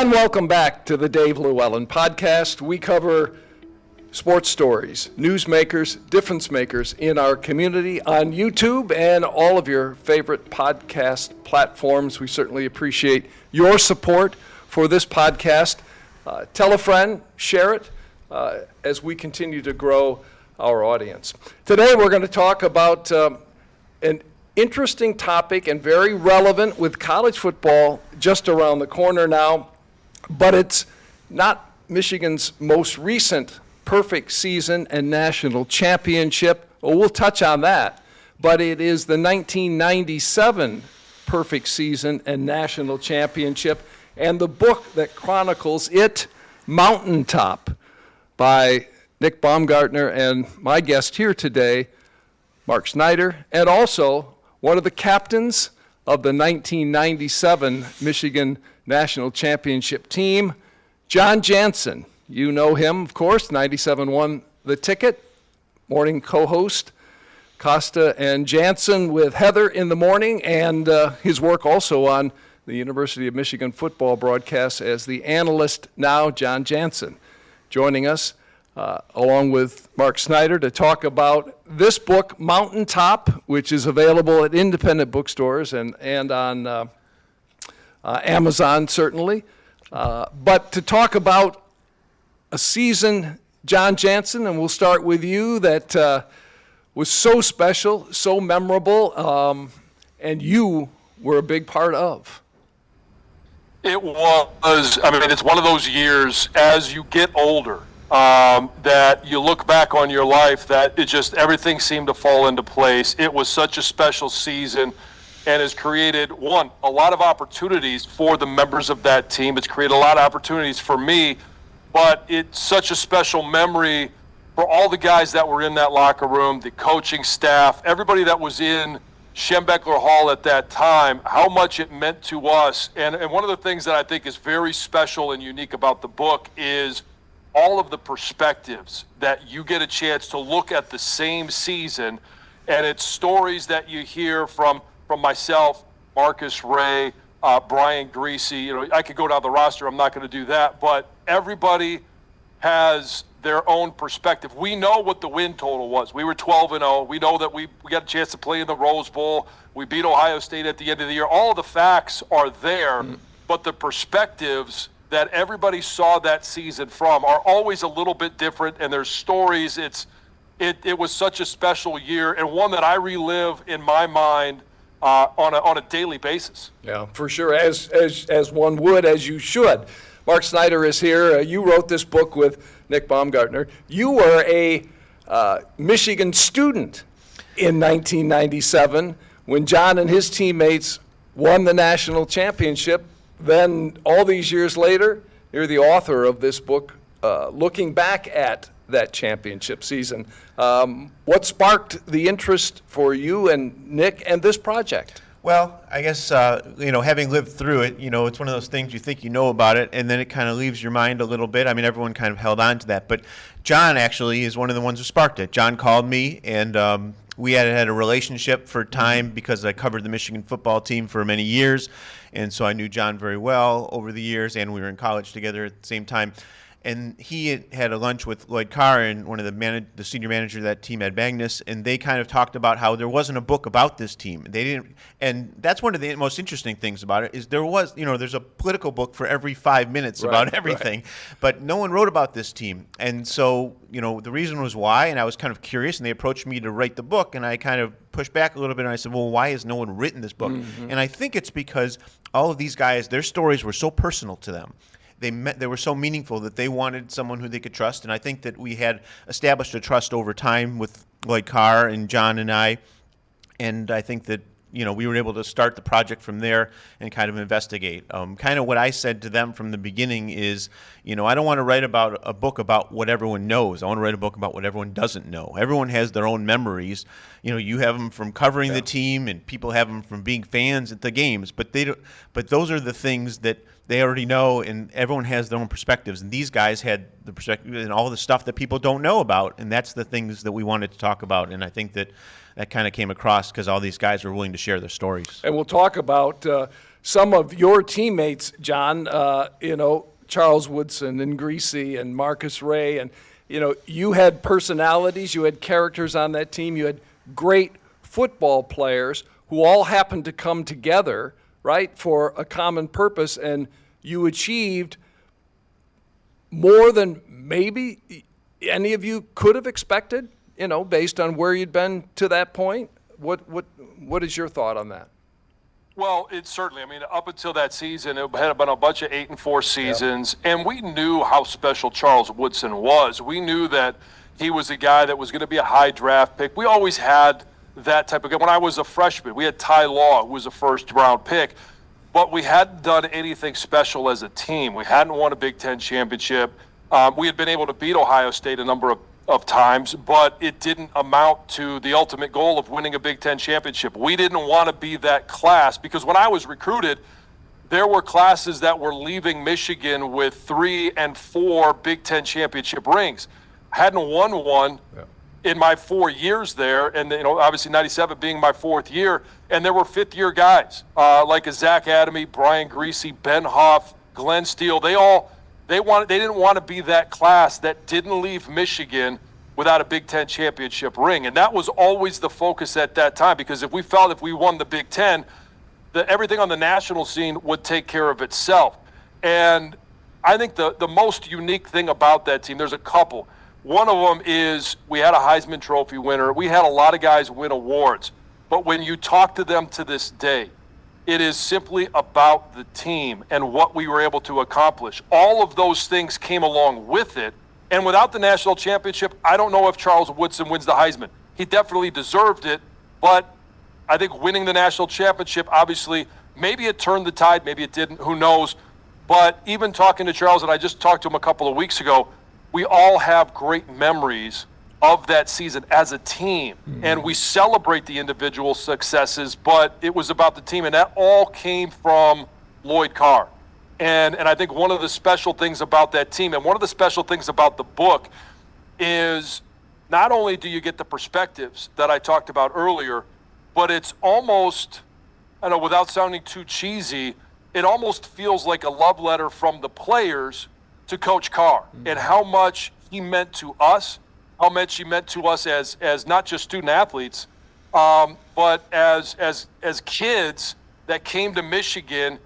And welcome back to the Dave LewAllen Podcast. We cover sports stories, newsmakers, difference makers in our community on YouTube and all of your favorite podcast platforms. We certainly appreciate your support for this podcast. Tell a friend, share it as we continue to grow our audience. Today we're going to talk about an interesting topic and very relevant with college football just around the corner now, but it's not Michigan's most recent perfect season and national championship. Well, we'll touch on that, but it is the 1997 perfect season and national championship, and the book that chronicles it, Mountaintop, by Nick Baumgartner and my guest here today, Mark Snyder, and also one of the captains of the 1997 Michigan National Championship team, Jon Jansen. You know him, of course. 97 won the ticket. Morning co-host, Costa and Jansen with Heather in the morning, and his work also on the University of Michigan football broadcast as the analyst now, Jon Jansen, joining us along with Mark Snyder to talk about this book, Mountaintop, which is available at independent bookstores and on Amazon, certainly. But to talk about a season, Jon Jansen, and we'll start with you, that was so special, so memorable, and you were a big part of. It was, it's one of those years as you get older that you look back on your life that it just, everything seemed to fall into place. It was such a special season and has created, a lot of opportunities for the members of that team. It's created a lot of opportunities for me, but it's such a special memory for all the guys that were in that locker room, the coaching staff, everybody that was in Schembechler Hall at that time, how much it meant to us. And one of the things that I think is very special and unique about the book is all of the perspectives that you get a chance to look at the same season, and it's stories that you hear from myself, Marcus Ray, Brian Greasy. I could go down the roster. I'm not going to do that, but everybody has their own perspective. We know what the win total was. We were 12-0. We know that we got a chance to play in the Rose Bowl. We beat Ohio State at the end of the year. All the facts are there, but the perspectives that everybody saw that season from are always a little bit different, and there's stories. It was such a special year, and one that I relive in my mind on a daily basis. Yeah, for sure, as one would, as you should. Mark Snyder is here. You wrote this book with Nick Baumgartner. You were a Michigan student in 1997 when Jon and his teammates won the national championship. Then all these years later, you're the author of this book, looking back at that championship season. What sparked the interest for you and Nick and this project? Well, I guess, having lived through it, it's one of those things you think you know about it, and then it kind of leaves your mind a little bit. Everyone kind of held on to that. But Jon actually is one of the ones who sparked it. Jon called me, and we had a relationship for time because I covered the Michigan football team for many years. And so I knew Jon very well over the years, and we were in college together at the same time. And he had a lunch with Lloyd Carr and one of the senior manager of that team, Ed Magnus, and they kind of talked about how there wasn't a book about this team. They didn't, and that's one of the most interesting things about it is there's a political book for every 5 minutes about everything, but no one wrote about this team. And so, the reason was why, and I was kind of curious, and they approached me to write the book, and I kind of pushed back a little bit, and I said, well, why has no one written this book? Mm-hmm. And I think it's because all of these guys, their stories were so personal to them. They were so meaningful that they wanted someone who they could trust, and I think that we had established a trust over time with Lloyd Carr and Jon and I, and I think that we were able to start the project from there and kind of investigate. Kind of what I said to them from the beginning is, I don't want to write about a book about what everyone knows. I want to write a book about what everyone doesn't know. Everyone has their own memories. You have them from covering the team, and people have them from being fans at the games. But those are the things that they already know, and everyone has their own perspectives. And these guys had the perspective and all the stuff that people don't know about, and that's the things that we wanted to talk about. And I think that kind of came across because all these guys were willing to share their stories. And we'll talk about some of your teammates, John, Charles Woodson and Greasy and Marcus Ray, and you had personalities, you had characters on that team, you had great football players who all happened to come together, right, for a common purpose, and you achieved more than maybe any of you could have expected, based on where you'd been to that point. What is your thought on that? Well, it certainly. I mean, up until that season, it had been a bunch of 8-4 seasons, and we knew how special Charles Woodson was. We knew that he was a guy that was going to be a high draft pick. We always had that type of guy. When I was a freshman, we had Ty Law, who was a first-round pick, but we hadn't done anything special as a team. We hadn't won a Big Ten championship. We had been able to beat Ohio State a number of times, but it didn't amount to the ultimate goal of winning a Big Ten championship. We didn't want to be that class because when I was recruited, there were classes that were leaving Michigan with 3 and 4 Big Ten championship rings. I hadn't won one in my 4 years there, and obviously 97 being my 4th year, and there were 5th-year guys like a Zach Adamy, Brian Greasy, Ben Huff, Glenn Steele. They didn't want to be that class that didn't leave Michigan without a Big Ten championship ring. And that was always the focus at that time, because if we felt if we won the Big Ten, everything on the national scene would take care of itself. And I think the most unique thing about that team, there's a couple. One of them is we had a Heisman Trophy winner. We had a lot of guys win awards. But when you talk to them to this day, it is simply about the team and what we were able to accomplish. All of those things came along with it. And without the national championship, I don't know if Charles Woodson wins the Heisman. He definitely deserved it, but I think winning the national championship, obviously, maybe it turned the tide, maybe it didn't, who knows. But even talking to Charles, and I just talked to him a couple of weeks ago, we all have great memories of that season as a team. And we celebrate the individual successes, but it was about the team, and that all came from Lloyd Carr. And I think one of the special things about that team, and one of the special things about the book, is not only do you get the perspectives that I talked about earlier, but it's almost, I don't know, without sounding too cheesy, it almost feels like a love letter from the players to Coach Carr and how much he meant to us, how much he meant to us as not just student athletes, but as kids that came to Michigan,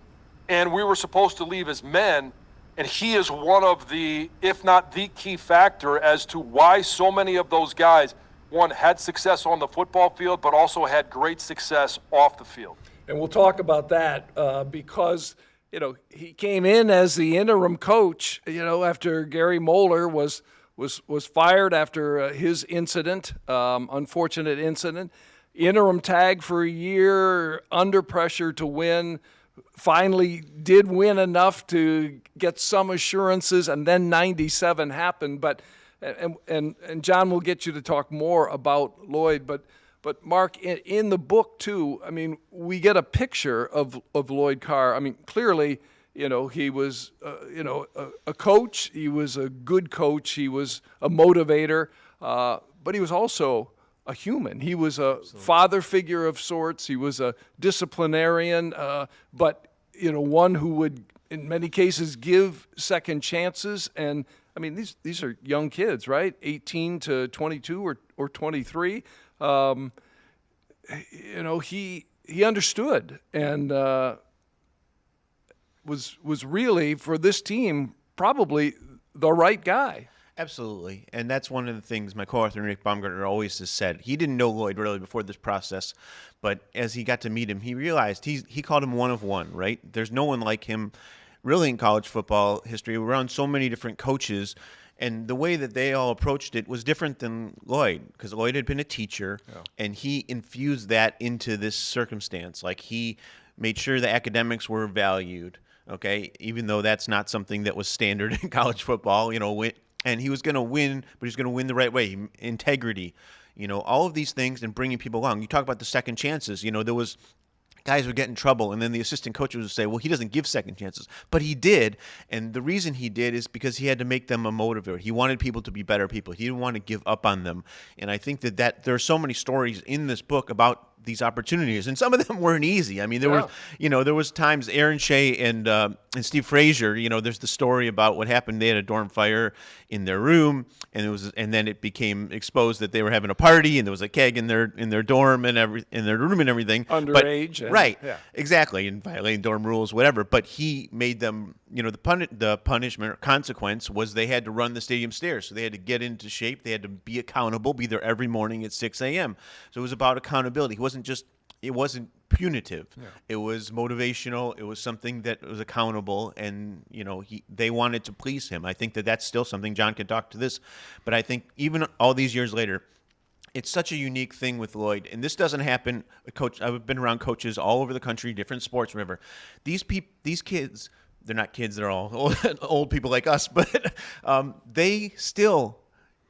and we were supposed to leave as men, and he is one of the, if not the key factor as to why so many of those guys, one, had success on the football field, but also had great success off the field. And we'll talk about that because, he came in as the interim coach, after Gary Moeller was fired after his incident, unfortunate incident. Interim tag for a year, under pressure to win. Finally did win enough to get some assurances, and then 97 happened. But and John will get you to talk more about Lloyd. But Mark, in the book too, I mean, we get a picture of Lloyd Carr. I mean, clearly, he was, a coach. He was a good coach. He was a motivator, but he was also a human. He was a father figure of sorts. He was a disciplinarian, but one who would, in many cases, give second chances. And I mean, these are young kids, right? 18 to 22 or 23. He understood and was really, for this team, probably the right guy. Absolutely. And that's one of the things my co-author Nick Baumgartner always has said. He didn't know Lloyd really before this process, but as he got to meet him, he realized he called him one of one, right? There's no one like him really in college football history. We're around so many different coaches, and the way that they all approached it was different than Lloyd, because Lloyd had been a teacher, and he infused that into this circumstance. Like, he made sure the academics were valued, okay, even though that's not something that was standard in college football, and he was going to win, but he was going to win the right way. Integrity, all of these things, and bringing people along. You talk about the second chances. There was guys would get in trouble, and then the assistant coaches would say, well, he doesn't give second chances. But he did, and the reason he did is because he had to make them a motivator. He wanted people to be better people. He didn't want to give up on them. And I think that there are so many stories in this book about these opportunities, and some of them weren't easy. I mean, there was times Aaron Shea and Steve Frazier. There's the story about what happened. They had a dorm fire in their room, and then it became exposed that they were having a party, and there was a keg in their dorm and in their room and everything. Underage, right? Yeah. Exactly, and violating dorm rules, whatever. But he made them. The punishment or consequence was they had to run the stadium stairs, so they had to get into shape. They had to be accountable, be there every morning at 6 a.m. So it was about accountability. It wasn't punitive. Yeah. It was motivational. It was something that was accountable, and they wanted to please him. I think that's still something. John can talk to this, but I think even all these years later, it's such a unique thing with Lloyd, and this doesn't happen. Coach, I've been around coaches all over the country, different sports, whatever. These kids. They're not kids. They're all old people like us, but they still,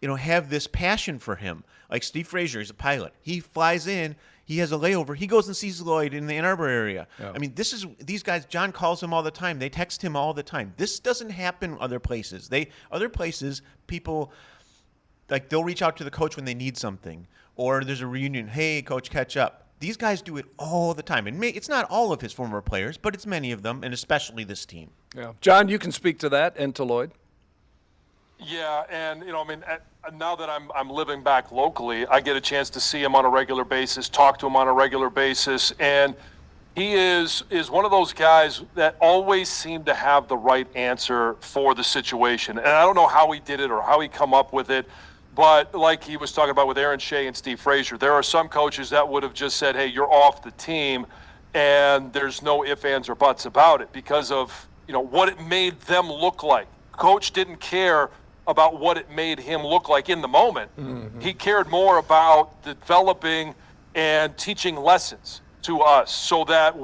have this passion for him. Like Steve Frazier is a pilot. He flies in. He has a layover. He goes and sees Lloyd in the Ann Arbor area. Yeah. I mean, these guys. John calls him all the time. They text him all the time. This doesn't happen other places. Other places, people like they'll reach out to the coach when they need something, or there's a reunion. Hey, coach, catch up. These guys do it all the time. And it's not all of his former players, but it's many of them, and especially this team. Yeah. John, you can speak to that and to Lloyd. Yeah, and now that I'm living back locally, I get a chance to see him on a regular basis, talk to him on a regular basis, and he is one of those guys that always seemed to have the right answer for the situation. And I don't know how he did it or how he come up with it. But like he was talking about with Aaron Shea and Steve Frazier, there are some coaches that would have just said, hey, you're off the team, and there's no ifs, ands, or buts about it because of what it made them look like. Coach didn't care about what it made him look like in the moment. Mm-hmm. He cared more about developing and teaching lessons to us so that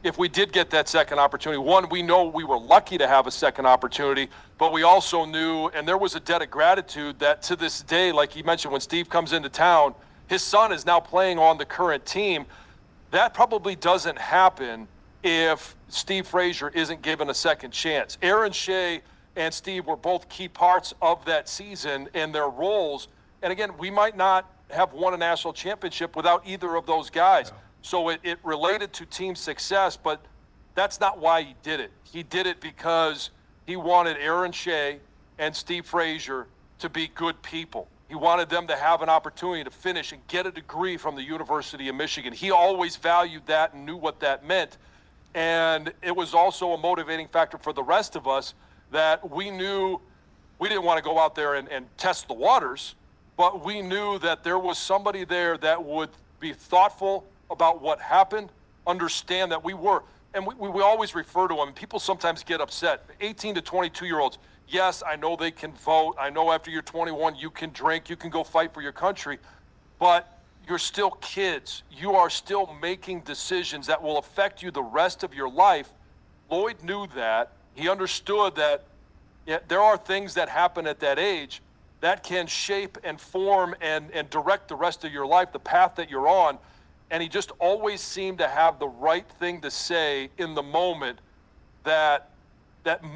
if we did get that second opportunity, one, we know we were lucky to have a second opportunity, but we also knew, and there was a debt of gratitude that to this day, like you mentioned, when Steve comes into town, his son is now playing on the current team. That probably doesn't happen if Steve Frazier isn't given a second chance. Aaron Shea and Steve were both key parts of that season in their roles. And again, we might not have won a national championship without either of those guys. Yeah. So it related to team success, but that's not why he did it. He did it because he wanted Aaron Shea and Steve Frazier to be good people. He wanted them to have an opportunity to finish and get a degree from the University of Michigan. He always valued that and knew what that meant. And it was also a motivating factor for the rest of us that we knew we didn't want to go out there and test the waters, but we knew that there was somebody there that would be thoughtful about what happened, understand that we were, and we always refer to them, and people sometimes get upset. 18 to 22-year-olds, yes, I know they can vote. I know after you're 21, you can drink, you can go fight for your country, but you're still kids. You are still making decisions that will affect you the rest of your life. Lloyd knew that. He understood that there are things that happen at that age that can shape and form and direct the rest of your life, the path that you're on. And he just always seemed to have the right thing to say in the moment that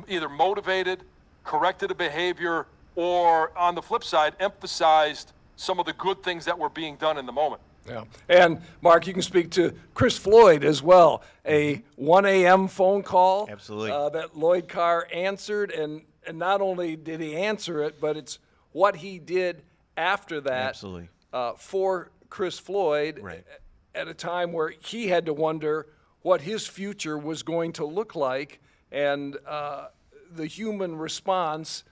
either motivated, corrected a behavior, or on the flip side, emphasized some of the good things that were being done in the moment. Yeah. And, Mark, you can speak to Chris Floyd as well. A 1 a.m. phone call. Absolutely. That Lloyd Carr answered, and not only did he answer it, but it's what he did after that. Absolutely. For Chris Floyd. Right. At a time where he had to wonder what his future was going to look like, and the human response.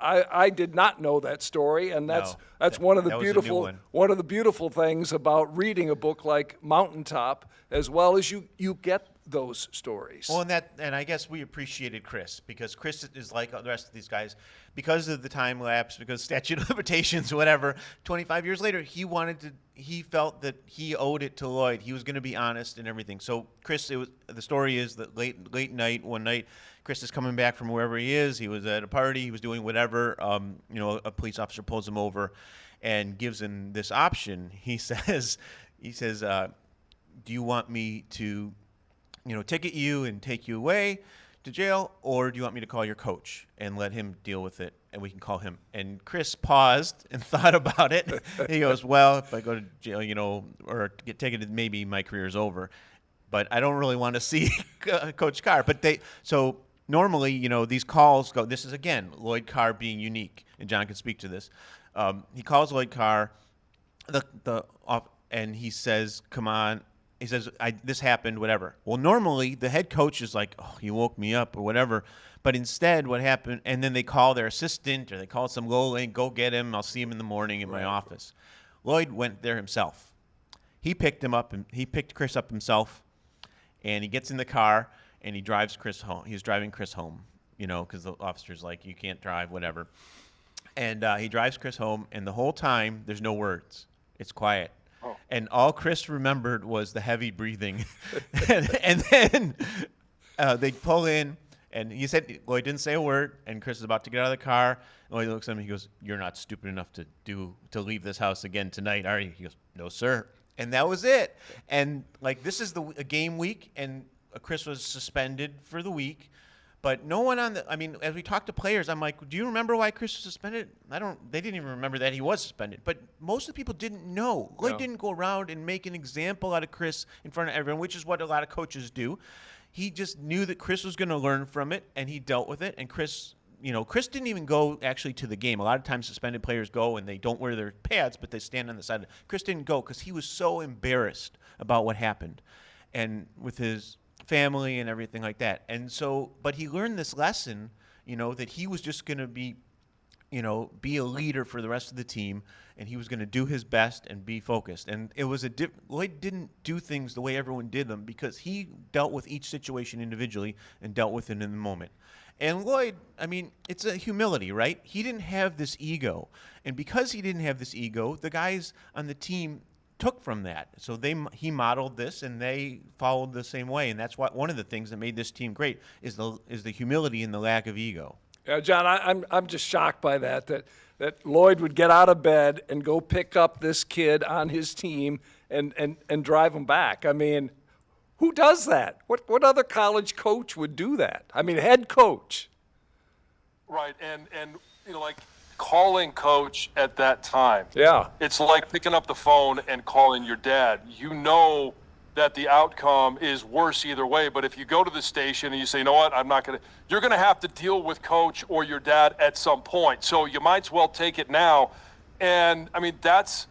I did not know that story, and that's one of the beautiful things about reading a book like Mountaintop, as well as you get those stories. Well, and I guess we appreciated Chris, because Chris is like the rest of these guys, because of the time lapse, because statute of limitations, whatever. 25 years later, he felt that he owed it to Lloyd. He was going to be honest and everything. So Chris, the story is that late night, one night, Chris is coming back from wherever he is. He was at a party. He was doing whatever. A police officer pulls him over and gives him this option. He says, do you want me to, ticket you and take you away to jail, or do you want me to call your coach and let him deal with it and we can call him. And Chris paused and thought about it. He goes, well, if I go to jail, or get taken, maybe my career is over. But I don't really want to see Coach Carr. But so normally, these calls go. This is again Lloyd Carr being unique, and John can speak to this. He calls Lloyd Carr, and he says, "Come on." He says, "This happened, whatever." Well, normally the head coach is like, "Oh, you woke me up," or whatever. But instead, what happened? And then they call their assistant, or they call some low link, "Go get him. I'll see him in the morning in my office." Lloyd went there himself. He picked him up, and he picked Chris up himself. And he gets in the car, and he drives Chris home. He's driving Chris home, because the officer's like, you can't drive, whatever. And he drives Chris home, and the whole time, there's no words. It's quiet. Oh. And all Chris remembered was the heavy breathing. and then they pull in, and he said, Lloyd didn't say a word, and Chris is about to get out of the car. And Lloyd looks at him, and he goes, "You're not stupid enough to leave this house again tonight, are you?" He goes, "No, sir." And that was it. And, this is a game week, and Chris was suspended for the week. But no one as we talked to players, I'm like, do you remember why Chris was suspended? They didn't even remember that he was suspended. But most of the people didn't know. Lloyd didn't go around and make an example out of Chris in front of everyone, which is what a lot of coaches do. He just knew that Chris was going to learn from it, and he dealt with it. And Chris didn't even go actually to the game. A lot of times suspended players go and they don't wear their pads, but they stand on the side. Chris didn't go because he was so embarrassed about what happened and with his family and everything like that. And so, but he learned this lesson, that he was just going to be a leader for the rest of the team, and he was going to do his best and be focused. And it was Lloyd didn't do things the way everyone did them because he dealt with each situation individually and dealt with it in the moment. And Lloyd, it's a humility, right? He didn't have this ego. And because he didn't have this ego, the guys on the team took from that. So he modeled this, and they followed the same way. And that's one of the things that made this team great is the humility and the lack of ego. Yeah, John, I'm just shocked by that Lloyd would get out of bed and go pick up this kid on his team and drive him back. Who does that? What other college coach would do that? Head coach. Right, and calling coach at that time. Yeah. It's like picking up the phone and calling your dad. You know that the outcome is worse either way, but if you go to the station and you say, you know what, you're going to have to deal with coach or your dad at some point. So you might as well take it now. And that's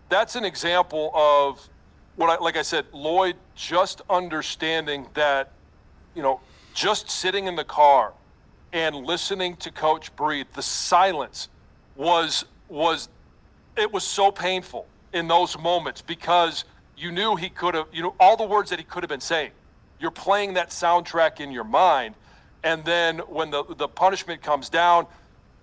an example of like I said, Lloyd just understanding that, just sitting in the car and listening to coach breathe, the silence was so painful in those moments because you knew he could have, all the words that he could have been saying. You're playing that soundtrack in your mind. And then when the punishment comes down,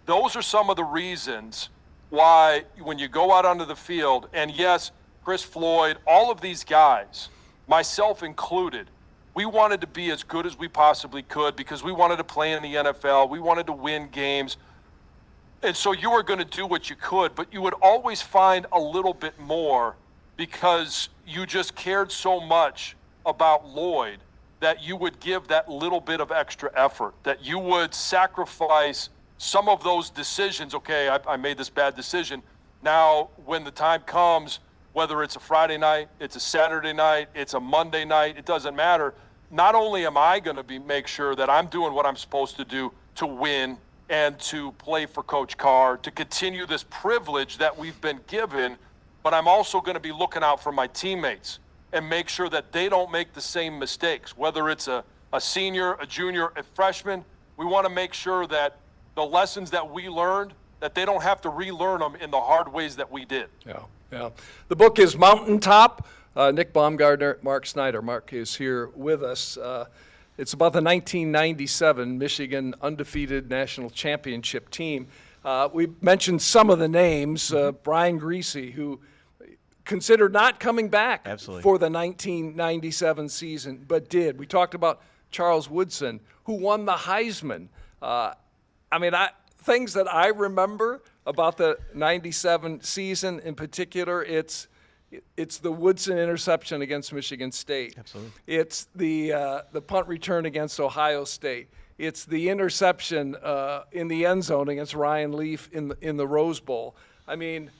those are some of the reasons why when you go out onto the field, and yes, Chris Floyd, all of these guys, myself included, we wanted to be as good as we possibly could because we wanted to play in the NFL. We wanted to win games. And so you were going to do what you could, but you would always find a little bit more because you just cared so much about Lloyd that you would give that little bit of extra effort, that you would sacrifice some of those decisions. Okay, I made this bad decision. Now, when the time comes, whether it's a Friday night, it's a Saturday night, it's a Monday night, it doesn't matter. Not only am I going to make sure that I'm doing what I'm supposed to do to win and to play for Coach Carr, to continue this privilege that we've been given, but I'm also going to be looking out for my teammates and make sure that they don't make the same mistakes. Whether it's a senior, a junior, a freshman, we want to make sure that the lessons that we learned, that they don't have to relearn them in the hard ways that we did. Yeah. The book is Mountaintop. Nick Baumgartner, Mark Snyder. Mark is here with us. It's about the 1997 Michigan undefeated national championship team. We mentioned some of the names. Brian Griese, who considered not coming back Absolutely. For the 1997 season, but did. We talked about Charles Woodson, who won the Heisman. Things that I remember about the 97 season in particular, it's the Woodson interception against Michigan State. Absolutely. It's the punt return against Ohio State. It's the interception in the end zone against Ryan Leaf in the Rose Bowl. I mean,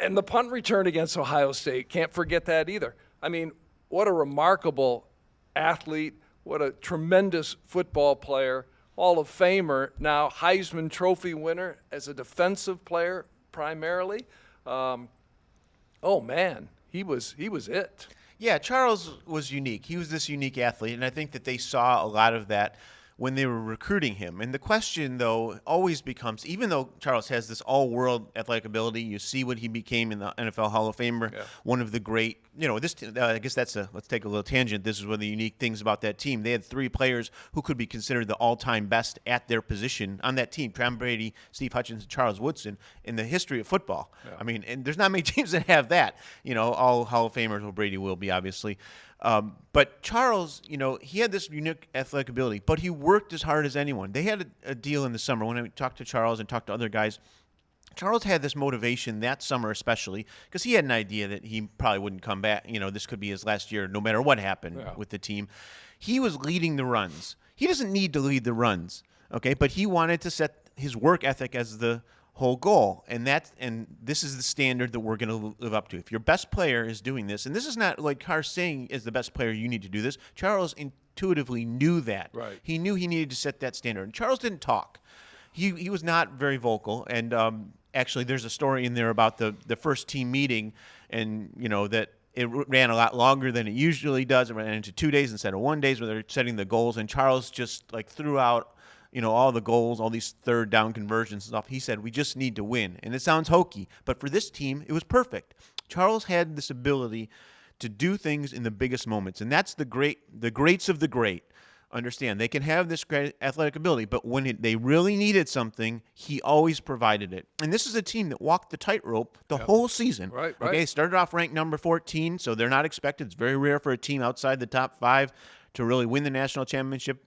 and the punt return against Ohio State, can't forget that either. I mean, what a remarkable athlete, what a tremendous football player, Hall of Famer, now Heisman Trophy winner as a defensive player primarily. Oh man, he was it. Yeah, Charles was unique. He was this unique athlete, and I think that they saw a lot of that when they were recruiting him. And the question, though, always becomes, even though Charles has this all-world athletic ability, you see what he became in the NFL Hall of Famer, one of the great, I guess let's take a little tangent. This is one of the unique things about that team. They had 3 players who could be considered the all-time best at their position on that team, Tom Brady, Steve Hutchins, and Charles Woodson, in the history of football. Yeah. I mean, and there's not many teams that have that. All Hall of Famers, well, Brady will be, obviously. But Charles, he had this unique athletic ability, but he worked as hard as anyone. They had a deal in the summer. When I talked to Charles and talked to other guys, Charles had this motivation that summer especially because he had an idea that he probably wouldn't come back. This could be his last year no matter what happened with the team. He was leading the runs. He doesn't need to lead the runs, okay? But he wanted to set his work ethic as the whole goal, and this is the standard that we're going to live up to. If your best player is doing this, and this is not like Carr saying as the best player you need to do this, Charles intuitively knew that. Right. He knew he needed to set that standard. And Charles didn't talk. He was not very vocal, and actually there's a story in there about the first team meeting, and that it ran a lot longer than it usually does. It ran into 2 days instead of 1 day where they're setting the goals, and Charles just threw out all the goals, all these third down conversions and stuff. He said, we just need to win. And it sounds hokey, but for this team, it was perfect. Charles had this ability to do things in the biggest moments, and that's the greats of the great. Understand, they can have this great athletic ability, but when they really needed something, he always provided it. And this is a team that walked the tightrope the whole season. Right. Okay, started off ranked number 14, so they're not expected. It's very rare for a team outside the top 5 to really win the national championship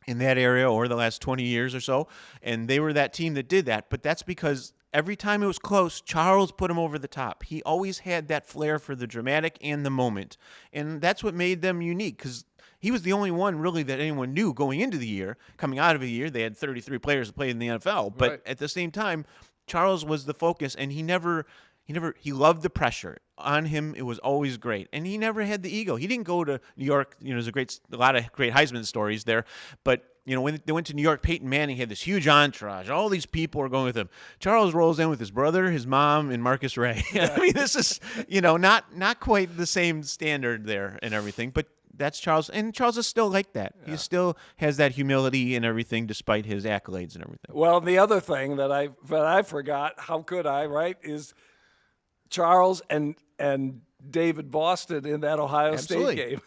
in that area or the last 20 years or so, and they were that team that did that. But that's because every time it was close, Charles put him over the top. He always had that flair for the dramatic and the moment, and that's what made them unique, because he was the only one really that anyone knew going into the year. Coming out of the year, they had 33 players that played in the NFL, but at the same time, Charles was the focus, and he loved the pressure. On him, it was always great. And he never had the ego. He didn't go to New York. There's a lot of great Heisman stories there. But, when they went to New York, Peyton Manning had this huge entourage. All these people are going with him. Charles rolls in with his brother, his mom, and Marcus Ray. I mean, this is, not quite the same standard there and everything. But that's Charles. And Charles is still like that. Yeah. He still has that humility and everything despite his accolades and everything. Well, the other thing that I forgot, how could I, right, is Charles and David Boston in that Ohio State game.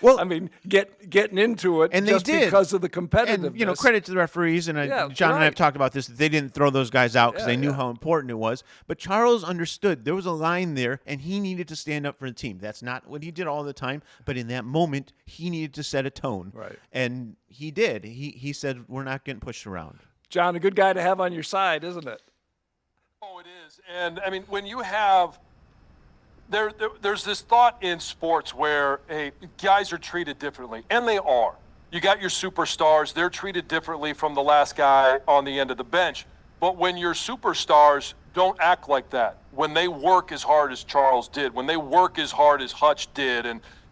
Well, I mean, getting into it and just they did. Because of the competitiveness. And, credit to the referees, and John and I have talked about this, that they didn't throw those guys out because they knew how important it was. But Charles understood there was a line there, and he needed to stand up for the team. That's not what he did all the time, but in that moment, he needed to set a tone. Right. And he did. He said, we're not getting pushed around. John, a good guy to have on your side, isn't it? Oh, it is. And, I mean, when you have there's this thought in sports where, hey, guys are treated differently, and they are. You got your superstars. They're treated differently from the last guy on the end of the bench. But when your superstars don't act like that, when they work as hard as Charles did, when they work as hard as Hutch did,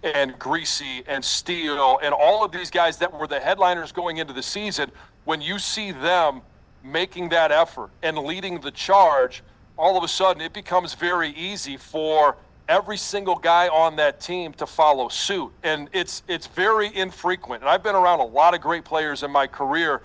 and Greasy and Steele and all of these guys that were the headliners going into the season, when you see them making that effort and leading the charge, all of a sudden it becomes very easy for every single guy on that team to follow suit. And it's very infrequent. And I've been around a lot of great players in my career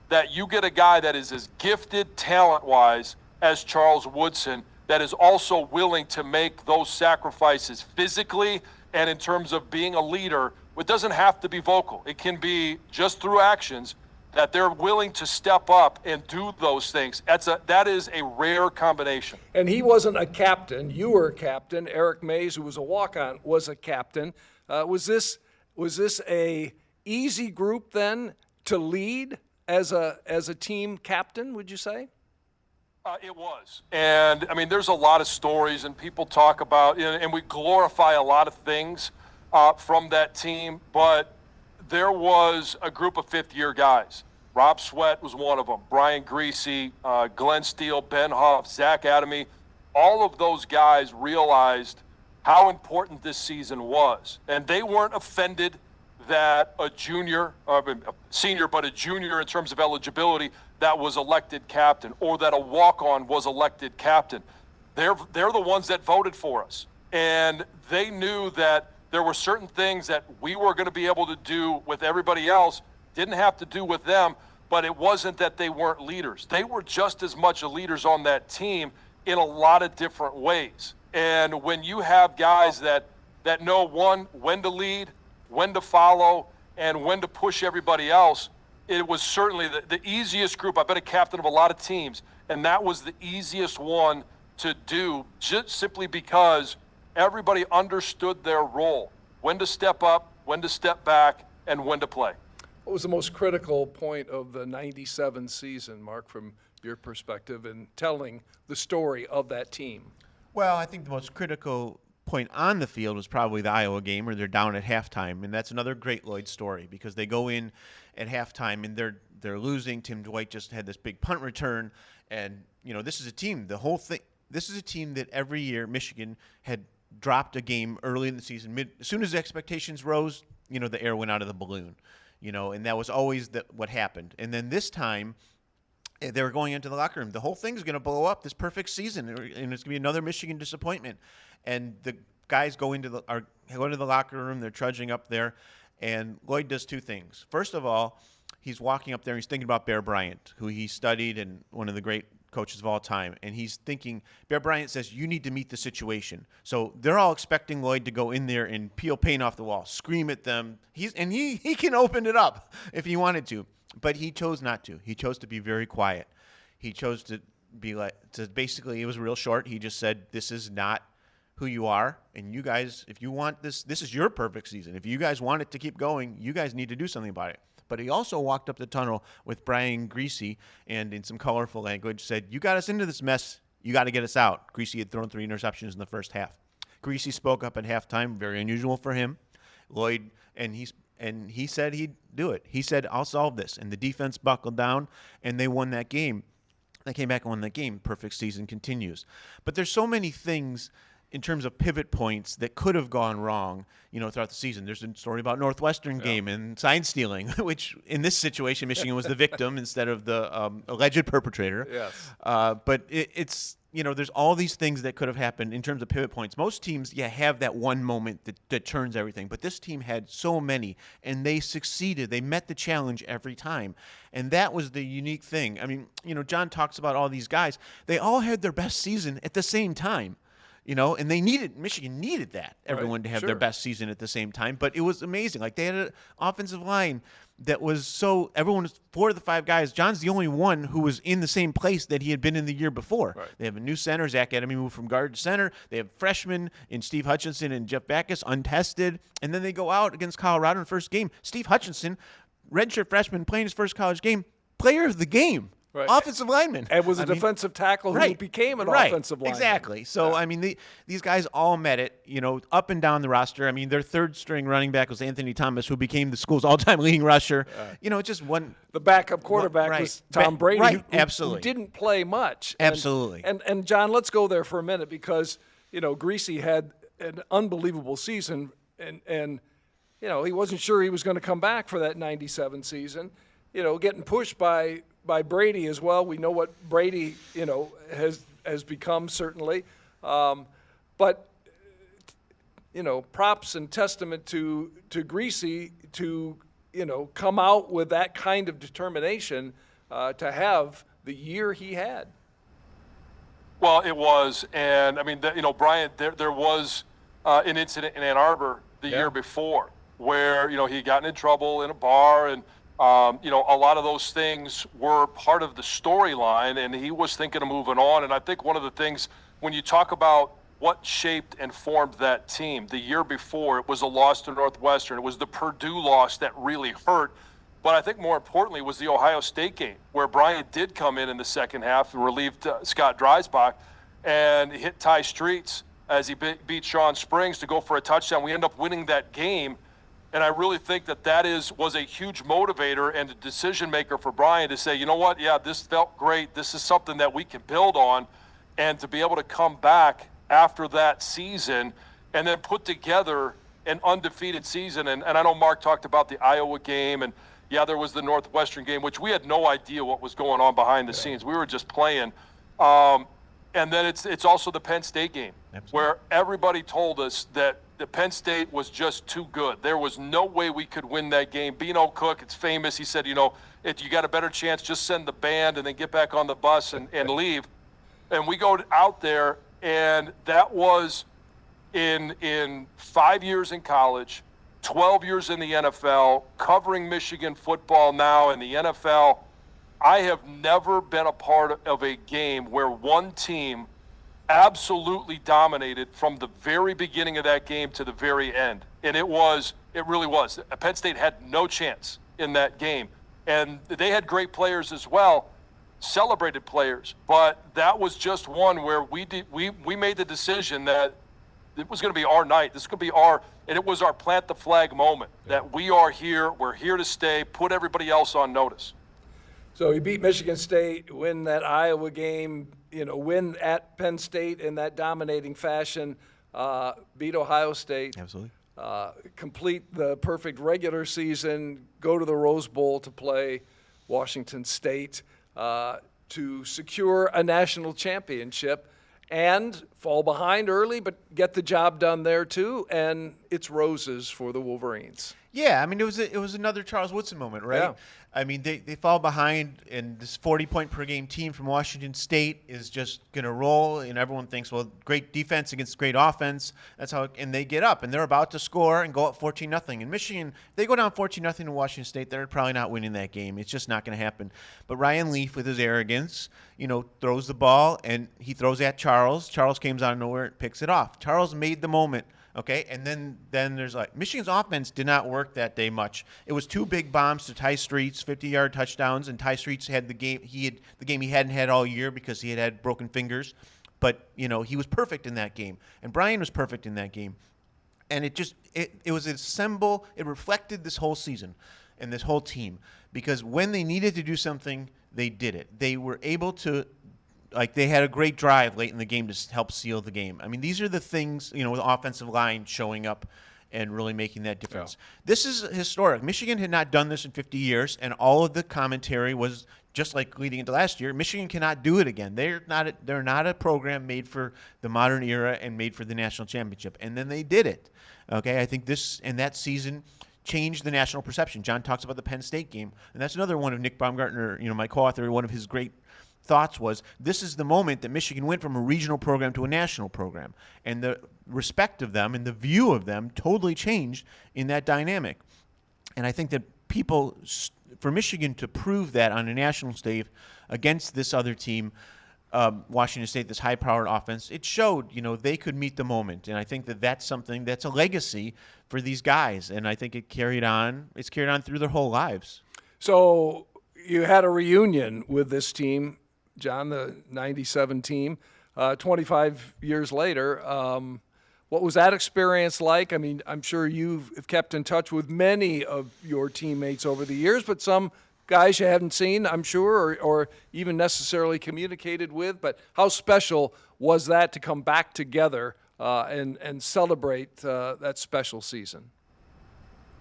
that you get a guy that is as gifted talent-wise as Charles Woodson that is also willing to make those sacrifices physically and in terms of being a leader. It doesn't have to be vocal. It can be just through actions that they're willing to step up and do those things. That is a rare combination. And he wasn't a captain. You were a captain. Eric Mays, who was a walk-on, was a captain. Was this a easy group then to lead as a team captain, would you say? It was. And, I mean, there's a lot of stories, and people talk about, and we glorify a lot of things from that team, but there was a group of fifth-year guys. Rob Sweat was one of them. Brian Greasy, Glenn Steele, Ben Huff, Zach Adamy. All of those guys realized how important this season was. And they weren't offended that a senior, but a junior in terms of eligibility that was elected captain, or that a walk-on was elected captain. They're the ones that voted for us. And they knew that there were certain things that we were going to be able to do with everybody else, didn't have to do with them, but it wasn't that they weren't leaders. They were just as much leaders on that team in a lot of different ways. And when you have guys that know, one, when to lead, when to follow, and when to push everybody else, it was certainly the easiest group. I've been a captain of a lot of teams, and that was the easiest one to do, just simply because everybody understood their role, when to step up, when to step back, and when to play. What was the most critical point of the 97 season, Mark, from your perspective in telling the story of that team? Well, I think the most critical point on the field was probably the Iowa game where they're down at halftime, and that's another great Lloyd story because they go in at halftime and they're losing. Tim Dwight just had this big punt return, and this is a team. This is a team that every year Michigan had dropped a game early in the season. As soon as the expectations rose, the air went out of the balloon, and that was always what happened. And then this time, they were going into the locker room. The whole thing's going to blow up this perfect season, and it's going to be another Michigan disappointment. And the guys go into the locker room. They're trudging up there, and Lloyd does two things. First of all, he's walking up there. And he's thinking about Bear Bryant, who he studied and one of the great coaches of all time. And he's thinking, Bear Bryant says, you need to meet the situation. So they're all expecting Lloyd to go in there and peel paint off the wall, scream at them. He can open it up if he wanted to. But he chose not to. He chose to be very quiet. He chose to basically, it was real short. He just said, this is not who you are. And you guys, if you want this is your perfect season. If you guys want it to keep going, you guys need to do something about it. But he also walked up the tunnel with Brian Greasy and in some colorful language said, you got us into this mess. You got to get us out. Greasy had thrown 3 interceptions in the first half. Greasy spoke up at halftime, very unusual for him. Lloyd, and he said he'd do it. He said, I'll solve this. And the defense buckled down, and they won that game. They came back and won that game. Perfect season continues. But there's so many things in terms of pivot points that could have gone wrong, throughout the season. There's a story about Northwestern game and sign stealing, which in this situation, Michigan was the victim instead of the alleged perpetrator. Yes. But it's there's all these things that could have happened in terms of pivot points. Most teams, have that one moment that turns everything. But this team had so many, and they succeeded. They met the challenge every time. And that was the unique thing. I mean, John talks about all these guys. They all had their best season at the same time. And Michigan needed that, everyone to have their best season at the same time. But it was amazing. Like, they had an offensive line that was everyone was 4 of the 5 guys. John's the only one who was in the same place that he had been in the year before. Right. They have a new center. Zach Adamy moved from guard to center. They have freshmen in Steve Hutchinson and Jeff Backus, untested. And then they go out against Colorado in the first game. Steve Hutchinson, redshirt freshman, playing his first college game, player of the game. Right. Offensive lineman. And was a defensive tackle who became an offensive lineman. Exactly. So, these guys all met it, up and down the roster. I mean, their third string running back was Anthony Thomas, who became the school's all-time leading rusher. Just one. The backup quarterback was Tom Brady, absolutely. Who didn't play much. Absolutely. And John, let's go there for a minute because, Greasy had an unbelievable season and he wasn't sure he was going to come back for that 97 season. Getting pushed by Brady as well. We know what Brady, has become certainly. But props and testament to Greasy to, come out with that kind of determination to have the year he had. Well, it was. And, Brian, there was an incident in Ann Arbor the year before where, he gotten in trouble in a bar and, a lot of those things were part of the storyline, and he was thinking of moving on. And I think one of the things, when you talk about what shaped and formed that team, the year before, it was a loss to Northwestern. It was the Purdue loss that really hurt. But I think more importantly was the Ohio State game, where Brian did come in the second half and relieved Scott Dreisbach and hit Ty Streets as he beat Sean Springs to go for a touchdown. We end up winning that game. And I really think that was a huge motivator and a decision maker for Brian to say, you know what, yeah, this felt great. This is something that we can build on. And to be able to come back after that season and then put together an undefeated season. And I know Mark talked about the Iowa game, and yeah, there was the Northwestern game, which we had no idea what was going on behind the scenes. We were just playing. And then it's also the Penn State game. Absolutely. Where everybody told us that the Penn State was just too good. There was no way we could win that game. Beano Cook, it's famous. He said, if you got a better chance, just send the band and then get back on the bus and leave. And we go out there, and that was in 5 years in college, 12 years in the NFL, covering Michigan football now in the NFL. I have never been a part of a game where one team absolutely dominated from the very beginning of that game to the very end. And it really was. Penn State had no chance in that game. And they had great players as well, celebrated players. But that was just one where we made the decision that it was going to be our night. This could be and it was our plant the flag moment, that we are here, we're here to stay, put everybody else on notice. So you beat Michigan State, win that Iowa game, win at Penn State in that dominating fashion, beat Ohio State. Absolutely. Complete the perfect regular season, go to the Rose Bowl to play Washington State, to secure a national championship and fall behind early, but get the job done there too, and it's roses for the Wolverines. Yeah, I mean, it was another Charles Woodson moment, right? Yeah. I mean, they fall behind, and this 40-point-per-game team from Washington State is just going to roll, and everyone thinks, well, great defense against great offense. That's how, and they get up, and they're about to score and go up 14-0. In Michigan, if they go down 14-0 to Washington State, they're probably not winning that game. It's just not going to happen. But Ryan Leaf, with his arrogance, throws the ball, and he throws at Charles. Charles comes out of nowhere and picks it off. Charles made the moment. Okay, and then there's Michigan's offense did not work that day much. It was 2 big bombs to Ty Streets, 50-yard touchdowns, and Ty Streets had the game he hadn't had all year because he had broken fingers. But he was perfect in that game, and Brian was perfect in that game, and it was a symbol. It reflected this whole season and this whole team, because when they needed to do something, they did it. They were able to. They had a great drive late in the game to help seal the game. I mean, these are the things, with the offensive line showing up and really making that difference. Yeah. This is historic. Michigan had not done this in 50 years, and all of the commentary was just like leading into last year. Michigan cannot do it again. They're not a program made for the modern era and made for the national championship. And then they did it. Okay, I think that season changed the national perception. John talks about the Penn State game, and that's another one of Nick Baumgartner, my co-author, one of his great thoughts was, this is the moment that Michigan went from a regional program to a national program. And the respect of them and the view of them totally changed in that dynamic. And I think that for Michigan to prove that on a national stage against this other team, Washington State, this high-powered offense, it showed, they could meet the moment. And I think that's something that's a legacy for these guys. And I think it's carried on through their whole lives. So you had a reunion with this team, John, the 97 team, 25 years later. What was that experience like? I mean, I'm sure you've kept in touch with many of your teammates over the years, but some guys you haven't seen, I'm sure, or even necessarily communicated with. But how special was that to come back together and celebrate that special season?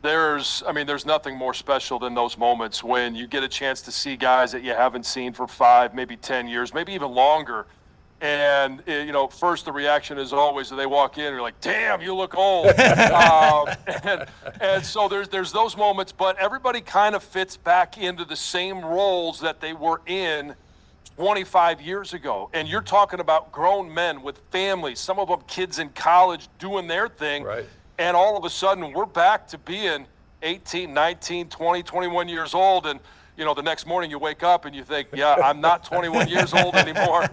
There's nothing more special than those moments when you get a chance to see guys that you haven't seen for 5, maybe 10 years, maybe even longer. And, first the reaction is always that they walk in and you're like, damn, you look old. And so there's those moments, but everybody kind of fits back into the same roles that they were in 25 years ago. And you're talking about grown men with families, some of them kids in college doing their thing. Right. And all of a sudden, we're back to being 18, 19, 20, 21 years old. And, the next morning you wake up and you think, yeah, I'm not 21 years old anymore.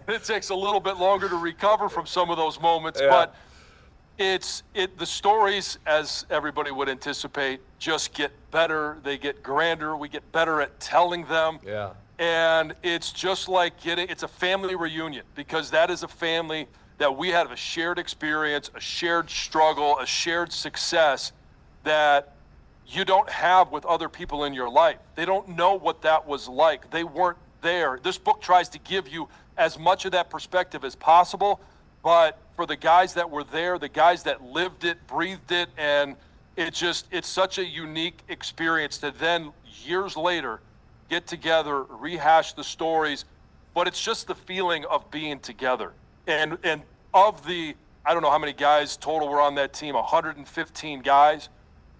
It takes a little bit longer to recover from some of those moments. Yeah. But the stories, as everybody would anticipate, just get better. They get grander. We get better at telling them. Yeah. And it's just like it's a family reunion, because that is a family that we have a shared experience, a shared struggle, a shared success that you don't have with other people in your life. They don't know what that was like. They weren't there. This book tries to give you as much of that perspective as possible, but for the guys that were there, the guys that lived it, breathed it, and it's such a unique experience to then years later get together, rehash the stories, but it's just the feeling of being together. And of the, I don't know how many guys total were on that team, 115 guys.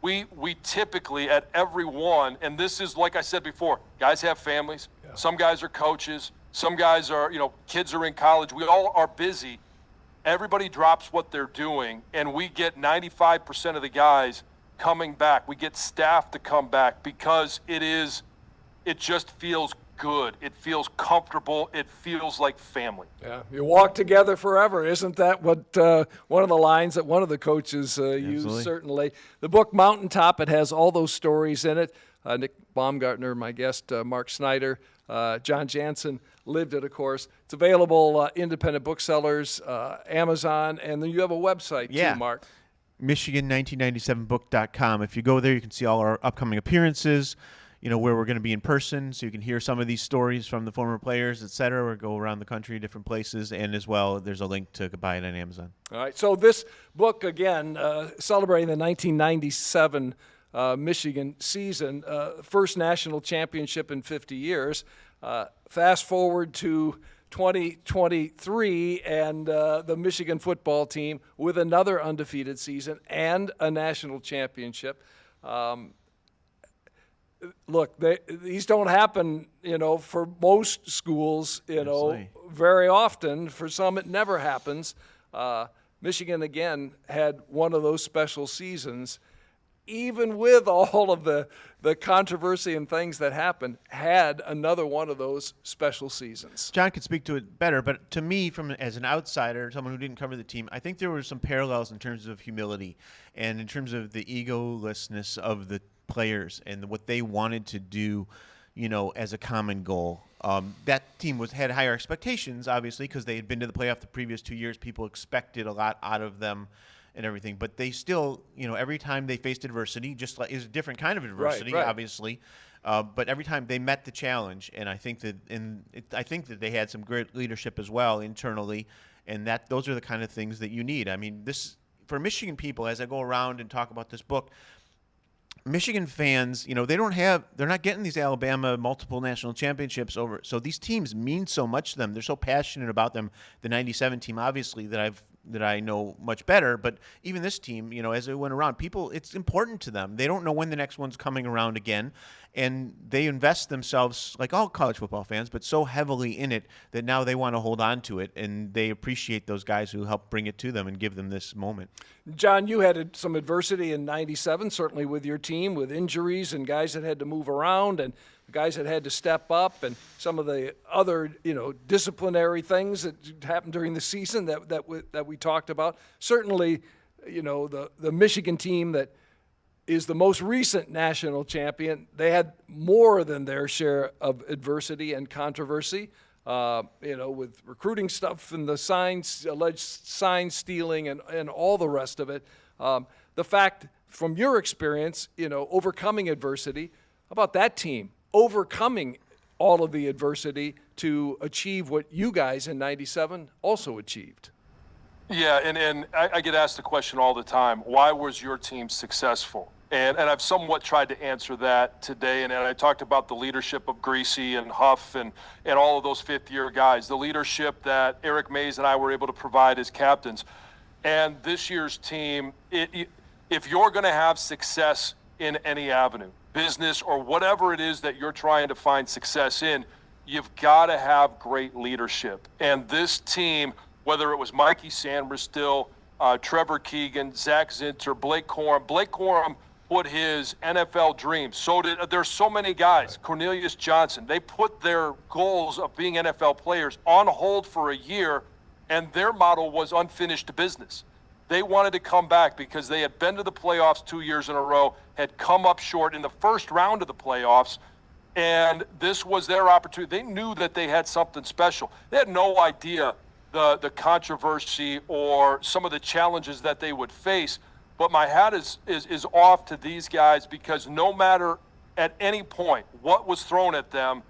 We typically at every one, and this is like I said before, guys have families. Yeah. Some guys are coaches. Some guys are, kids are in college. We all are busy. Everybody drops what they're doing, and we get 95% of the guys coming back. We get staff to come back because it just feels good. It feels comfortable. It feels like family. Yeah, you walk together forever. Isn't that what one of the lines that one of the coaches used? Certainly. The book Mountaintop, it has all those stories in it. Nick Baumgartner, my guest, Mark Snyder, Jon Jansen lived it, of course. It's available independent booksellers, Amazon, and then you have a website too, Mark. Michigan1997book.com. If you go there, you can see all our upcoming appearances, where we're going to be in person, so you can hear some of these stories from the former players, et cetera, or go around the country, different places, and as well, there's a link to buy it on Amazon. All right, so this book, again, celebrating the 1997 Michigan season, first national championship in 50 years. Fast forward to 2023, and the Michigan football team with another undefeated season and a national championship. Look, these don't happen, for most schools, very often. For some, it never happens. Michigan, again, had one of those special seasons. Even with all of the controversy and things that happened, had another one of those special seasons. John could speak to it better, but to me, as an outsider, someone who didn't cover the team, I think there were some parallels in terms of humility and in terms of the egolessness of the players and what they wanted to do, as a common goal. That team had higher expectations, obviously, because they had been to the playoff the previous 2 years. People expected a lot out of them and everything, but they still, every time they faced adversity, just like is a different kind of adversity, right. Obviously, but every time they met the challenge, and I think that they had some great leadership as well internally, and those are the kind of things that you need. I mean, this for Michigan people, as I go around and talk about this book, Michigan fans, they're not getting these Alabama multiple national championships over. So these teams mean so much to them. They're so passionate about them. The 97 team, obviously, that I know much better, but even this team, as it went around, it's important to them. They don't know when the next one's coming around again, and they invest themselves, like all college football fans, but so heavily in it that now they want to hold on to it, and they appreciate those guys who help bring it to them and give them this moment. John, you had some adversity in 97, certainly with your team, with injuries and guys that had to move around and guys that had to step up, and some of the other, disciplinary things that happened during the season that we talked about. Certainly, the Michigan team that is the most recent national champion, they had more than their share of adversity and controversy, with recruiting stuff and the alleged sign stealing and all the rest of it. The fact, from your experience, overcoming adversity, how about that team overcoming all of the adversity to achieve what you guys in 97 also achieved? Yeah, and I get asked the question all the time, why was your team successful? And I've somewhat tried to answer that today, and I talked about the leadership of Greasy and Huff and all of those fifth-year guys, the leadership that Eric Mays and I were able to provide as captains. And this year's team, if you're going to have success in any avenue, business or whatever it is that you're trying to find success in, you've got to have great leadership. And this team, whether it was Mikey Sandberstill, Trevor Keegan, Zach Zinter, Blake Corum put his NFL dreams. There's so many guys, Cornelius Johnson, they put their goals of being NFL players on hold for a year, and their model was unfinished business. They wanted to come back because they had been to the playoffs 2 years in a row, had come up short in the first round of the playoffs, and this was their opportunity. They knew that they had something special. They had no idea the controversy or some of the challenges that they would face, But my hat is off to these guys, because no matter at any point what was thrown at them,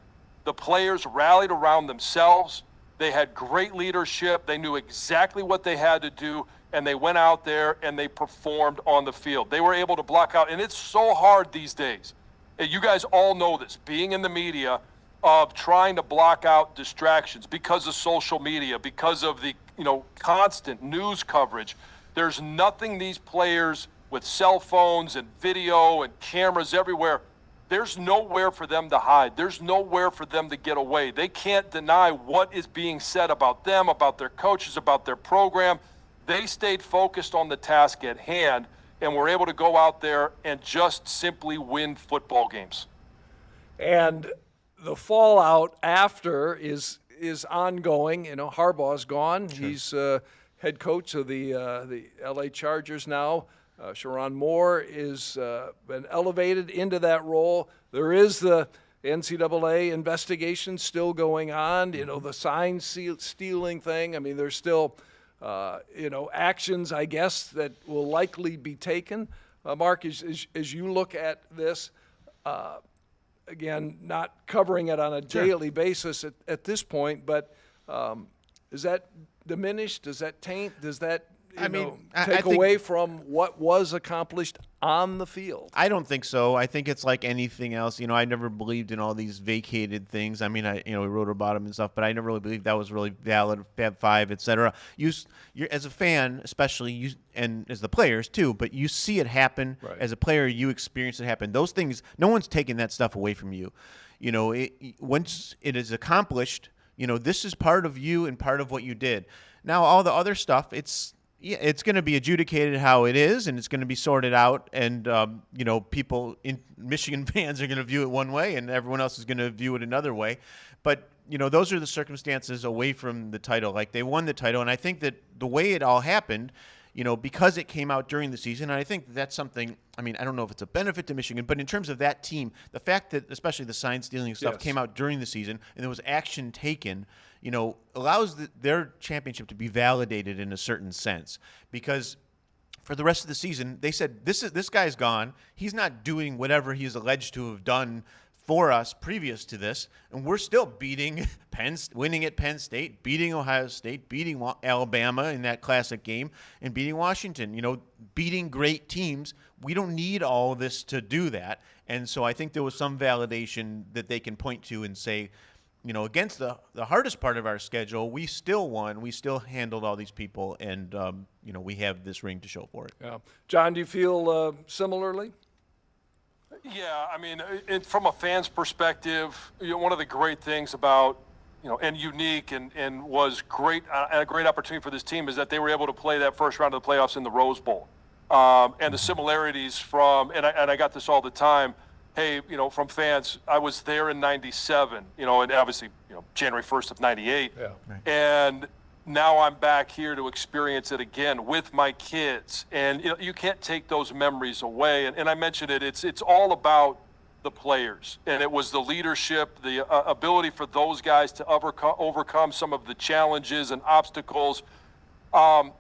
the players rallied around themselves. They had great leadership. They knew exactly what they had to do, and they went out there and they performed on the field. They were able to block out, and it's so hard these days. You guys all know this, being in the media, of trying to block out distractions because of social media, because of the constant news coverage. There's nothing these players with cell phones and video and cameras everywhere, there's nowhere for them to hide. There's nowhere for them to get away. They can't deny what is being said about them, about their coaches, about their program. They stayed focused on the task at hand and were able to go out there and just simply win football games. And the fallout after is ongoing. Harbaugh's gone. Sure. He's head coach of the LA Chargers now. Sharon Moore is been elevated into that role. There is the NCAA investigation still going on. The sign stealing thing. I mean, there's still actions, I guess, that will likely be taken. Mark, as you look at this, again, not covering it on a daily basis at this point, but is that diminished? Does that taint? Does that take away from what was accomplished on the field? I don't think so. I think it's like anything else. I never believed in all these vacated things. I mean, we wrote about them and stuff, but I never really believed that was really valid. Fab Five, etc. You're as a fan, especially and as the players too. But you see it happen. Right. As a player, you experience it happen. Those things, no one's taking that stuff away from you. Once it is accomplished, this is part of you and part of what you did. Now, all the other stuff, it's going to be adjudicated how it is, and it's going to be sorted out. And, people in Michigan fans are going to view it one way, and everyone else is going to view it another way. But, those are the circumstances away from the title. Like, they won the title, and I think that the way it all happened, because it came out during the season, and I think that's something, I don't know if it's a benefit to Michigan, but in terms of that team, the fact that especially the sign stealing stuff came out during the season and there was action taken, allows their championship to be validated in a certain sense. Because for the rest of the season, they said, this guy's gone. He's not doing whatever he is alleged to have done for us previous to this, and we're still beating winning at Penn State, beating Ohio State, beating Alabama in that classic game, and beating Washington, beating great teams. We don't need all of this to do that. And so I think there was some validation that they can point to and say, against the hardest part of our schedule, we still won. We still handled all these people, and, we have this ring to show for it. Yeah. John, do you feel similarly? Yeah, from a fan's perspective, one of the great things about, and unique and was great, a great opportunity for this team is that they were able to play that first round of the playoffs in the Rose Bowl. And the similarities and I got this all the time. Hey, from fans, I was there in '97, and obviously, January 1st of '98. Yeah. Right. And now I'm back here to experience it again with my kids. And you can't take those memories away. And I mentioned it, it's all about the players. And it was the leadership, the ability for those guys to overcome some of the challenges and obstacles. And,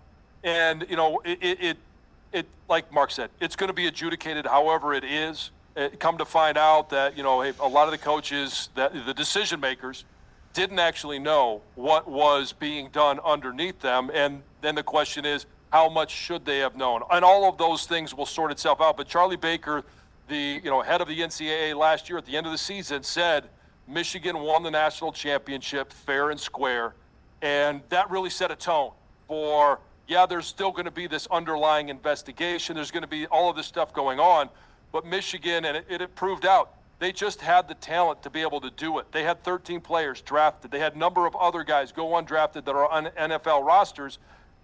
it like Mark said, it's going to be adjudicated however it is. Come to find out that, hey, a lot of the coaches, the decision makers, didn't actually know what was being done underneath them. And then the question is, how much should they have known? And all of those things will sort itself out. But Charlie Baker, the head of the NCAA last year at the end of the season, said Michigan won the national championship fair and square. And that really set a tone for, there's still going to be this underlying investigation. There's going to be all of this stuff going on. But Michigan, and it proved out, they just had the talent to be able to do it. They had 13 players drafted. They had a number of other guys go undrafted that are on NFL rosters.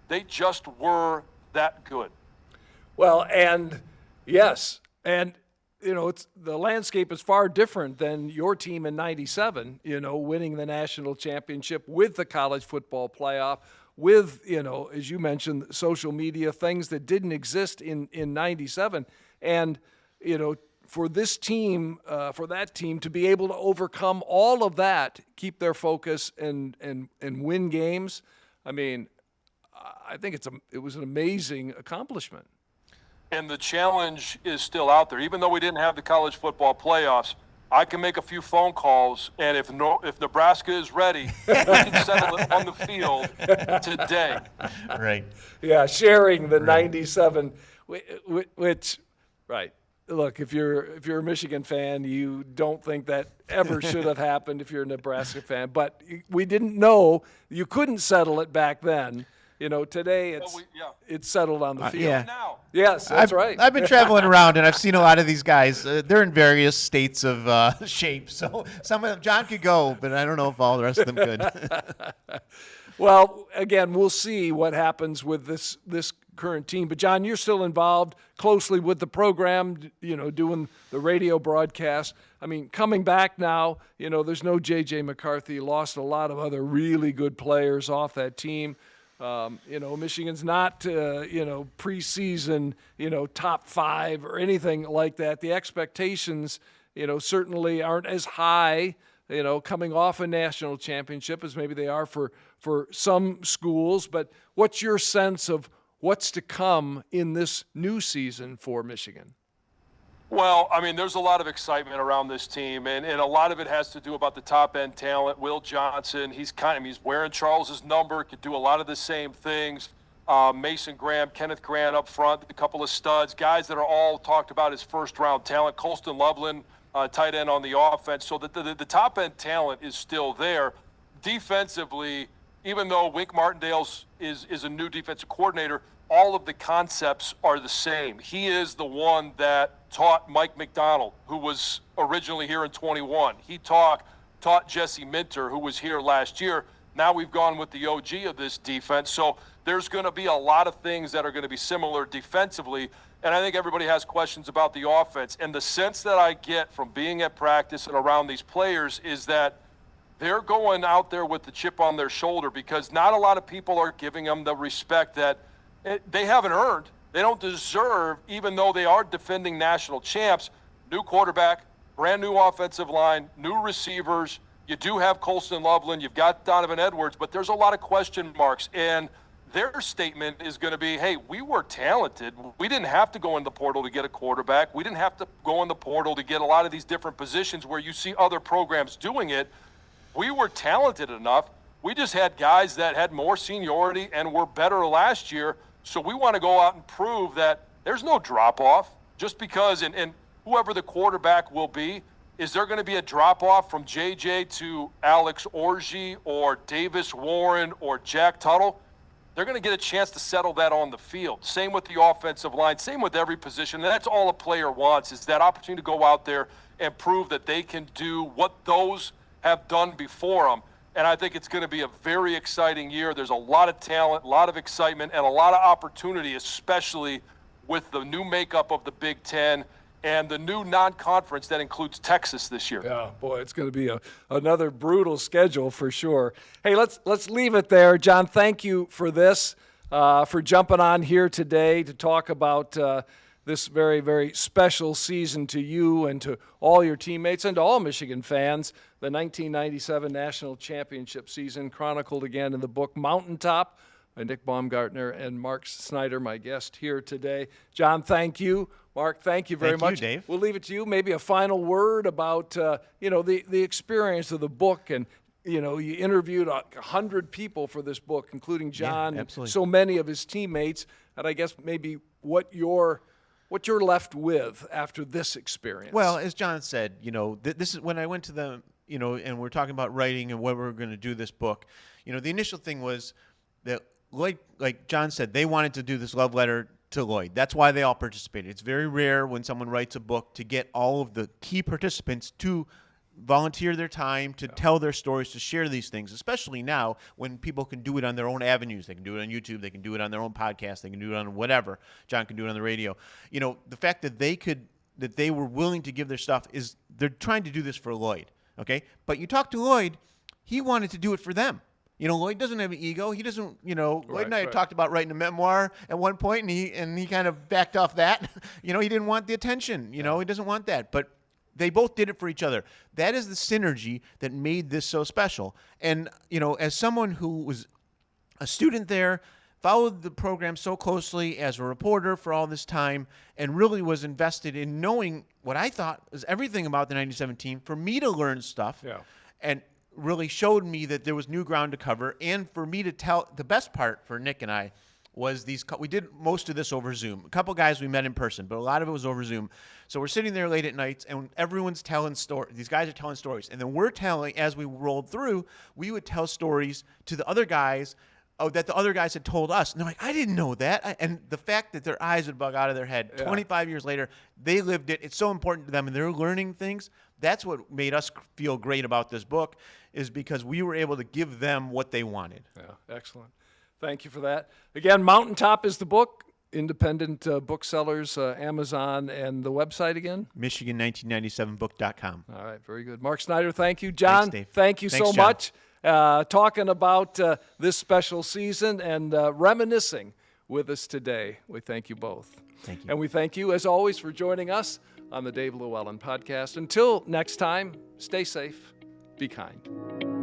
They just were that good. Well, and yes, and it's the landscape is far different than your team in '97. Winning the national championship with the college football playoff, with as you mentioned, social media, things that didn't exist in '97, and for this team, for that team to be able to overcome all of that, keep their focus and win games. I think it was an amazing accomplishment. And the challenge is still out there. Even though we didn't have the college football playoffs, I can make a few phone calls, and if Nebraska is ready, we can settle it on the field today. Right. Yeah, sharing the 97, which, right. Look, if you're a Michigan fan, you don't think that ever should have happened if you're a Nebraska fan. But we didn't know. You couldn't settle it back then. Today it's settled on the field. Yeah. Now, Yes, that's right. I've been traveling around, and I've seen a lot of these guys. They're in various states of shape. So some of them, John could go, but I don't know if all the rest of them could. Well, again, we'll see what happens with this current team. But, John, you're still involved closely with the program, doing the radio broadcast. I mean, coming back now, there's no J.J. McCarthy. Lost a lot of other really good players off that team. Michigan's not, preseason, top 5 or anything like that. The expectations, certainly aren't as high, coming off a national championship as maybe they are for some schools. But what's your sense of what's to come in this new season for Michigan? Well, I mean, there's a lot of excitement around this team, and a lot of it has to do about the top-end talent. Will Johnson, he's wearing Charles's number, could do a lot of the same things. Mason Graham, Kenneth Grant up front, a couple of studs, guys that are all talked about as first-round talent. Colston Loveland, tight end on the offense. So the top-end talent is still there. Defensively, even though Wink Martindale is a new defensive coordinator, all of the concepts are the same. He is the one that taught Mike McDonald, who was originally here in 21. He taught Jesse Minter, who was here last year. Now we've gone with the OG of this defense. So there's going to be a lot of things that are going to be similar defensively. And I think everybody has questions about the offense. And the sense that I get from being at practice and around these players is that they're going out there with the chip on their shoulder because not a lot of people are giving them the respect that they haven't earned. They don't deserve, even though they are defending national champs. New quarterback, brand new offensive line, new receivers. You do have Colston Loveland. You've got Donovan Edwards, but there's a lot of question marks. And their statement is going to be, hey, we were talented. We didn't have to go in the portal to get a quarterback. We didn't have to go in the portal to get a lot of these different positions where you see other programs doing it. We were talented enough. We just had guys that had more seniority and were better last year. So we want to go out and prove that there's no drop-off just because, and whoever the quarterback will be, is there going to be a drop-off from JJ to Alex Orji or Davis Warren or Jack Tuttle? They're going to get a chance to settle that on the field. Same with the offensive line, same with every position. And that's all a player wants is that opportunity to go out there and prove that they can do what those have done before them. And I think it's going to be a very exciting year. There's a lot of talent, a lot of excitement, and a lot of opportunity, especially with the new makeup of the Big Ten and the new non-conference that includes Texas this year. Yeah, boy, it's going to be another brutal schedule for sure. Hey, let's leave it there. John, thank you for this, for jumping on here today to talk about this very, very special season to you and to all your teammates and to all Michigan fans. The 1997 National Championship season chronicled again in the book Mountaintop by Nick Baumgartner and Mark Snyder, my guest here today. John, thank you. Mark, thank you very much. Thank you, Dave. We'll leave it to you. Maybe a final word about the experience of the book, and you interviewed 100 people for this book, including John and so many of his teammates. And I guess maybe what you're left with after this experience. Well, as John said, this is when I went to the, and we're talking about writing and what we're going to do this book. The initial thing was that Lloyd, like John said, they wanted to do this love letter to Lloyd. That's why they all participated. It's very rare when someone writes a book to get all of the key participants to volunteer their time, to tell their stories, to share these things, especially now when people can do it on their own avenues. They can do it on YouTube. They can do it on their own podcast. They can do it on whatever. John can do it on the radio. The fact that they were willing to give their stuff is they're trying to do this for Lloyd, okay? But you talk to Lloyd, he wanted to do it for them. Lloyd doesn't have an ego. He doesn't, Lloyd and I had talked about writing a memoir at one point, and he kind of backed off that. He didn't want the attention. He doesn't want that. But they both did it for each other. That is the synergy that made this so special. And, as someone who was a student there, followed the program so closely as a reporter for all this time and really was invested in knowing what I thought was everything about the 97 team for me to learn stuff. Yeah. And really showed me that there was new ground to cover, and for me to tell. The best part for Nick and I was we did most of this over Zoom. A couple guys we met in person, but a lot of it was over Zoom. So we're sitting there late at nights, and everyone's telling stories. These guys are telling stories, and then we're telling, as we rolled through, we would tell stories to the other guys that the other guys had told us. And they're like, I didn't know that. And the fact that their eyes would bug out of their head 25 years later, they lived it. It's so important to them, and they're learning things. That's what made us feel great about this book, is because we were able to give them what they wanted. Yeah, excellent. Thank you for that. Again, Mountaintop is the book, independent booksellers, Amazon, and the website again? Michigan1997book.com. All right, very good. Mark Snyder, thank you. John, Thanks, Dave. thank you Thanks, so John. much. Talking about this special season and reminiscing with us today. We thank you both. Thank you. And we thank you, as always, for joining us on the Dave LewAllen Podcast. Until next time, stay safe, be kind.